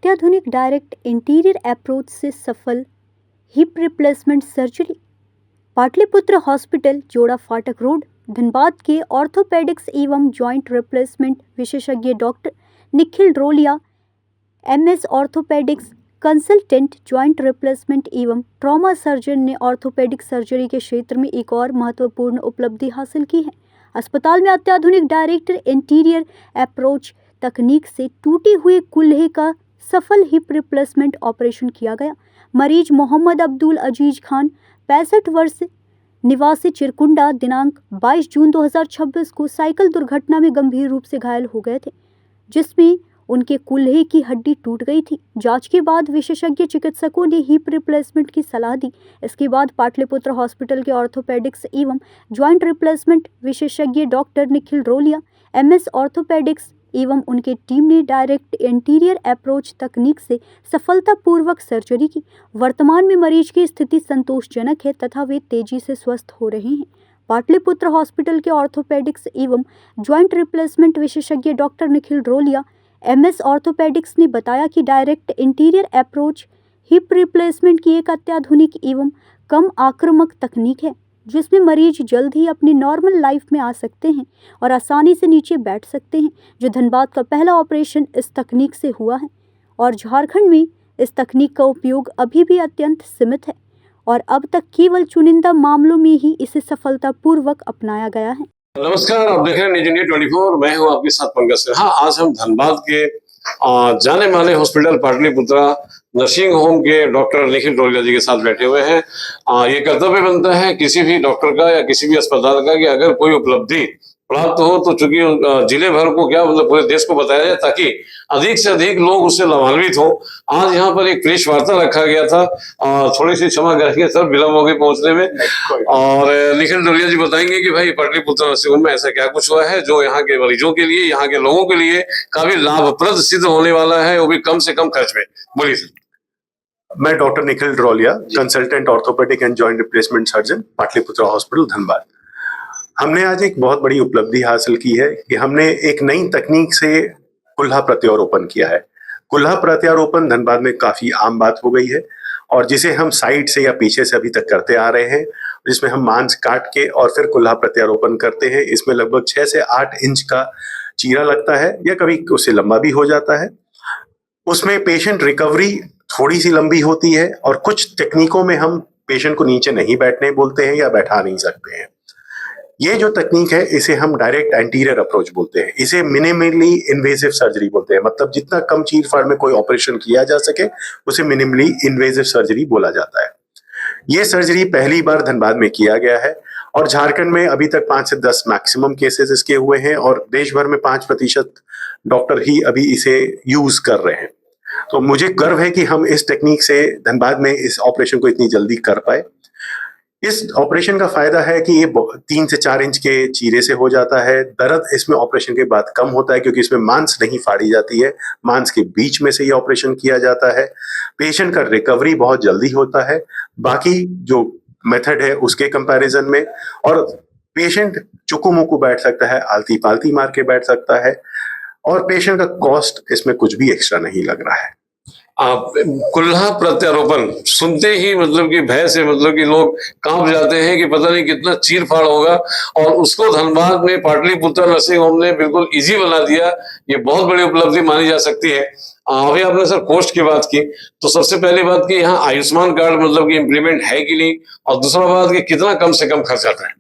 अत्याधुनिक direct interior approach से सफल hip replacement surgery. Pataliputra hospital, जोड़ा फाटक रोड, धनबाद के ऑर्थोपेडिक्स एवं जॉइंट रिप्लेसमेंट विशेषज्ञ doctor Nikhil Drolia, MS orthopaedics consultant, joint replacement एवं ट्रॉमा सर्जन ने ऑर्थोपेडिक सर्जरी के क्षेत्र में एक और महत्वपूर्ण उपलब्धि हासिल की है। अस्पताल में अत्याधुनिक डायरेक्ट इंटीरियर अप्रोच तकनीक से टूटे हुए कुल्हे का सफल हिप रिप्लेसमेंट ऑपरेशन किया गया। मरीज मोहम्मद अब्दुल अजीज खान, 65 वर्ष, निवासी चिरकुंडा, दिनांक 22 जून 2026 को साइकिल दुर्घटना में गंभीर रूप से घायल हो गए थे, जिसमें उनके कुल्हे की हड्डी टूट गई थी। जांच के बाद विशेषज्ञ चिकित्सकों ने हिप रिप्लेसमेंट की सलाह दी। इसके बाद पाटलिपुत्र हॉस्पिटल के ऑर्थोपेडिक्स एवं जॉइंट रिप्लेसमेंट विशेषज्ञ doctor Nikhil Drolia, MS orthopaedics एवं उनके टीम ने डायरेक्ट इंटीरियर अप्रोच तकनीक से सफलतापूर्वक सर्जरी की। वर्तमान में मरीज की स्थिति संतोषजनक है तथा वे तेजी से स्वस्थ हो रहे हैं। पाटलिपुत्र हॉस्पिटल के ऑर्थोपेडिक्स एवं जॉइंट रिप्लेसमेंट विशेषज्ञ doctor Nikhil Drolia, MS orthopaedics ने बताया कि direct interior approach hip replacement की एक अत्याधुनिक एवं कम आक्रामक तकनीक है, जिसमें मरीज जल्द ही अपनी नॉर्मल लाइफ में आ सकते हैं और आसानी से नीचे बैठ सकते हैं। जो धनबाद का पहला ऑपरेशन इस तकनीक से हुआ है और झारखंड में इस तकनीक का उपयोग अभी भी अत्यंत सीमित है और अब तक केवल चुनिंदा मामलों में ही इसे सफलतापूर्वक अपनाया गया है। नमस्कार, आप देख रहे हैं न्यूज इंडिया 24। मैं हूं आपके साथ पंकज सिन्हा। आज हम धनबाद के जाने माने हॉस्पिटल पाटलिपुत्रा नर्सिंग होम के डॉक्टर निखिल ड्रोलिया जी के साथ बैठे हुए हैं। ये कर्तव्य बनता है किसी भी डॉक्टर का या किसी भी अस्पताल का कि अगर कोई उपलब्धि प्राप्त हो तो चूंकि जिले भर को क्या मतलब पूरे देश को बताया जाए ताकि अधिक से अधिक लोग उससे लाभान्वित हो। आज यहाँ पर एक प्रेस वार्ता रखा गया था, थोड़ी सी क्षमा करेंगे सर, विलम्ब हो गई पहुंचने में। और निखिल ड्रोलिया जी बताएंगे कि भाई पाटलिपुत्र नर्सिंग होम में ऐसा क्या कुछ हुआ है जो यहाँ के मरीजों के लिए, यहाँ के लोगों के लिए काफी लाभप्रद सिद्ध होने वाला है, वो भी कम से कम खर्च में। बोलिए सर। मैं doctor Nikhil Drolia, consultant orthopaedic and joint replacement surgeon, Pataliputra hospital, Dhanbad. हमने आज एक बहुत बड़ी उपलब्धि हासिल की है कि हमने एक नई तकनीक से कुल्हा प्रत्यारोपण किया है। कुल्हा प्रत्यारोपण धनबाद में काफी आम बात हो गई है और जिसे हम साइड से या पीछे से अभी तक करते आ रहे हैं, जिसमें हम मांस काट के और फिर कुल्हा प्रत्यारोपण करते हैं। इसमें लगभग 6 से 8 इंच का चीरा लगता है या कभी उससे लंबा भी हो जाता है। उसमें पेशेंट रिकवरी थोड़ी सी लंबी होती है और कुछ टेक्निकों में हम पेशेंट को नीचे नहीं बैठने बोलते हैं या बैठा नहीं सकते हैं। ये जो तकनीक है इसे हम डायरेक्ट एंटीरियर अप्रोच बोलते हैं। इसे मिनिमली इन्वेसिव सर्जरी बोलते हैं, मतलब जितना कम चीर-फाड़ में कोई ऑपरेशन किया जा सके उसे मिनिमली इन्वेसिव सर्जरी बोला जाता है। ये सर्जरी पहली बार धनबाद में किया गया है और झारखंड में अभी तक 5 से 10 मैक्सिमम केसेस इसके हुए हैं और देश भर में 5% डॉक्टर ही अभी इसे यूज कर रहे हैं। तो मुझे गर्व है कि हम इस टेक्निक से धनबाद में इस ऑपरेशन को इतनी जल्दी कर पाए। इस ऑपरेशन का फायदा है कि ये 3 से 4 इंच के चीरे से हो जाता है। दर्द इसमें ऑपरेशन के बाद कम होता है क्योंकि इसमें मांस नहीं फाड़ी जाती है, मांस के बीच में से ये ऑपरेशन किया जाता है। पेशेंट का रिकवरी बहुत जल्दी होता है बाकी जो मेथड है उसके कंपैरिजन में, और पेशेंट चुकू-मुकू बैठ सकता है, आलती-पालती मार के बैठ सकता है और पेशेंट का कॉस्ट इसमें कुछ भी एक्स्ट्रा नहीं लग रहा है। कुल्हा प्रत्यारोपण सुनते ही मतलब कि भय से मतलब कि लोग कांप जाते हैं कि पता नहीं कितना चीर फाड़ होगा, और उसको धनबाद में पाटलिपुत्र नर्सिंग होम ने बिल्कुल इजी बना दिया। ये बहुत बड़ी उपलब्धि मानी जा सकती है। अभी आपने सर कॉस्ट की बात की, तो सबसे पहली बात कि यहाँ आयुष्मान कार्ड मतलब कि इम्प्लीमेंट है कि नहीं, और दूसरा बात कि कितना कम से कम खर्च आता है।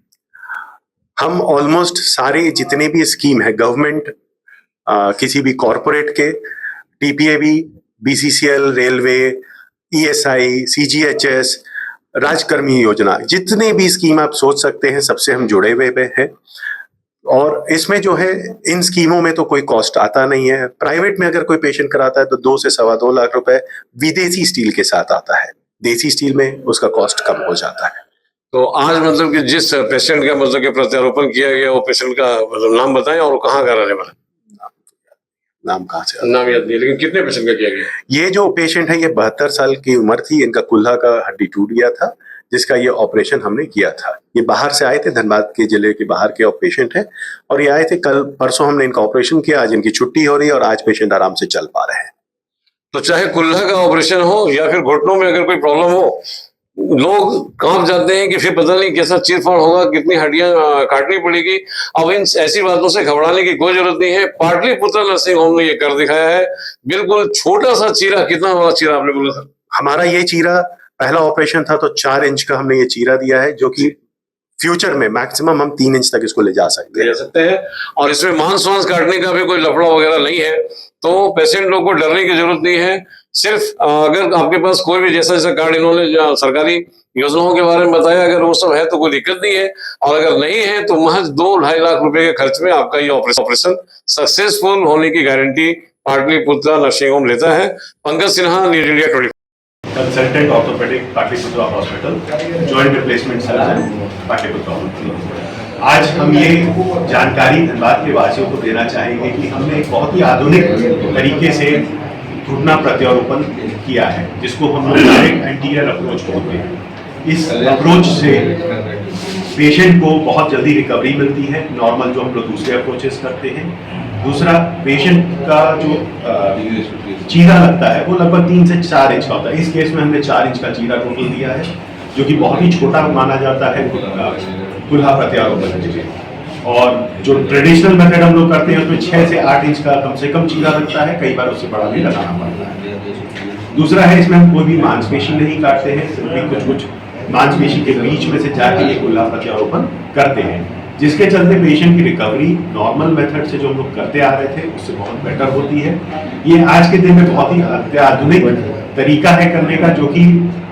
हम ऑलमोस्ट सारे जितने भी स्कीम है गवर्नमेंट, किसी भी कॉर्पोरेट के, TPAB, BCCL, railway, ESI, CGHS, राजकर्मी योजना, जितने भी स्कीम आप सोच सकते हैं सबसे हम जुड़े हुए हैं। और इसमें जो है इन स्कीमों में तो कोई कॉस्ट आता नहीं है। प्राइवेट में अगर कोई पेशेंट कराता है तो 2 से सवा 2 लाख रुपए विदेशी स्टील के साथ आता है, देसी स्टील में उसका कॉस्ट कम हो जाता है। तो आज मतलब कि जिस पेशेंट का मतलब कि प्रत्यारोपण किया गया वो पेशेंट का मतलब नाम बताएं और कहाँ का रहने वाला। नाम कहाँ से, नाम याद नहीं, लेकिन कितने पेशेंट का किया गया? ये जो पेशेंट है ये 72 साल की उम्र थी, इनका कुल्हा का हड्डी टूट गया था जिसका ये ऑपरेशन हमने किया था। ये बाहर से आए थे, धनबाद के जिले के बाहर के पेशेंट है और ये आए थे कल परसों, हमने इनका ऑपरेशन किया, आज इनकी छुट्टी हो रही है और आज पेशेंट आराम से चल पा रहे हैं। तो चाहे कुल्ला का ऑपरेशन हो या फिर घुटनों में अगर कोई प्रॉब्लम हो, लोग कांप जाते हैं कि फिर पता नहीं कैसा चीरफाड़ होगा, कितनी हड्डियां काटनी पड़ेगी। अब इन ऐसी बातों से घबराने की कोई जरूरत नहीं है। पाटलिपुत्र नर्सिंग होम ने ये कर दिखाया है। बिल्कुल छोटा सा चीरा, कितना बड़ा चीरा आपने बोला था? हमारा ये चीरा पहला ऑपरेशन था तो 4 इंच का हमने ये चीरा दिया है, जो कि फ्यूचर में मैक्सिमम हम 3 इंच तक इसको ले जा सकते हैं। और इसमें मांस वांस काटने का भी कोई लफड़ा वगैरह नहीं है, तो पेशेंट लोग को डरने की जरूरत नहीं है। सिर्फ अगर आपके पास कोई भी जैसा जैसा कार्ड इन्होंने सरकारी योजनाओं के बारे में बताया, अगर वो सब है तो कोई दिक्कत नहीं है, और अगर नहीं है तो महज 2-2.5 लाख रुपए के खर्च में आपका ये ऑपरेशन सक्सेसफुल होने की गारंटी पाटलिपुत्र नर्सिंग होम लेता है। Pankaj Sinha, news India 24। Consultant orthopaedic Pataliputra hospital, joint replacement surgeon Pataliputra hospital. आज हम ये जानकारी धनबाद के वासियों को देना चाहेंगे कि हमने एक बहुत ही आधुनिक तरीके से घुटना प्रत्यारोपण किया है, जिसको हम लोग डायरेक्ट एंटीरियर अप्रोच बोलते हैं। इस अप्रोच से पेशेंट को बहुत जल्दी रिकवरी मिलती है, नॉर्मल जो हम लोग दूसरे अप्रोचेस करते हैं। दूसरा, पेशेंट का जो चीरा लगता है वो लगभग 3 से 4 इंच का होता है। इस केस में हमने 4 इंच का चीरा टोटल दिया है, जो कि बहुत ही छोटा माना जाता है कुल्हा प्रत्यारोपण के लिए। और जो ट्रेडिशनल मेथड हम लोग करते हैं उसमें 6 से 8 इंच का कम से कम चीरा लगता है, कई बार उससे बड़ा भी लगाना पड़ता है। दूसरा है, इसमें हम कोई भी मांसपेशी नहीं काटते हैं, सिर्फ कुछ मांसपेशी के बीच में से जाके ये कुल्हा प्रत्यारोपण करते हैं, जिसके चलते पेशेंट की रिकवरी नॉर्मल मेथड से जो हम लोग करते आ रहे थे उससे बहुत बेटर होती है। ये आज के दिन में बहुत ही अत्याधुनिक तरीका है करने का, जो कि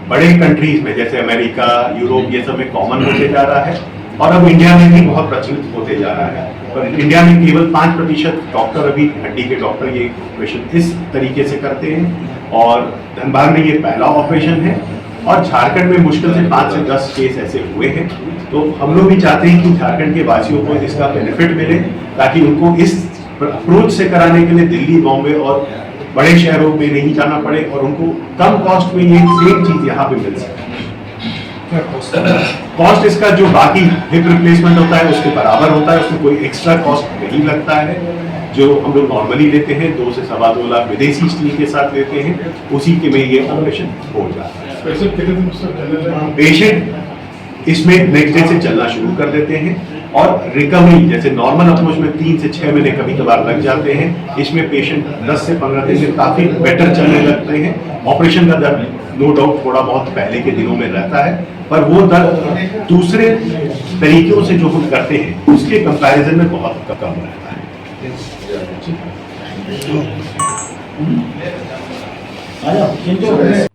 बड़े कंट्रीज में जैसे अमेरिका, यूरोप, ये सब में कॉमन होते जा रहा है, और अब इंडिया में भी बहुत प्रचलित होते जा रहा है। पर इंडिया में केवल 5% डॉक्टर, अभी हड्डी के डॉक्टर ये ऑपरेशन इस तरीके से करते हैं, और धनबाद में ये पहला ऑपरेशन है, और झारखंड में मुश्किल से 5 से 10 केस ऐसे हुए हैं। तो हम लोग भी चाहते हैं कि झारखंड के वासियों को इसका बेनिफिट मिले, ताकि उनको इस अप्रोच से कराने के लिए दिल्ली, बॉम्बे और बड़े शहरों में नहीं जाना पड़े, और उनको कम कॉस्ट में ये सेम चीज यहाँ पे मिल सके। कॉस्ट इसका जो बाकी हिप रिप्लेसमेंट होता है उसके बराबर होता है, उसमें कोई एक्स्ट्रा कॉस्ट नहीं लगता है। जो हम लोग नॉर्मली लेते हैं 2 से 2.25 लाख विदेशी स्टील के साथ लेते हैं, उसी के में ये ऑपरेशन हो जाता है। पेशेंट इसमें नेक्स्ट डे से चलना शुरू कर देते हैं, और रिकवरी जैसे नॉर्मल अप्रोच में 3 से 6 महीने कभी कभार लग जाते हैं, इसमें पेशेंट 10 से 15 दिन में काफी बेटर चलने लगते हैं। ऑपरेशन का दर्द नो डाउट थोड़ा बहुत पहले के दिनों में रहता है, पर वो दर्द दूसरे तरीकों से जो हम करते हैं उसके कंपैरिजन में बहुत कम रहता है।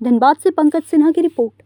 धनबाद से पंकज सिन्हा की रिपोर्ट।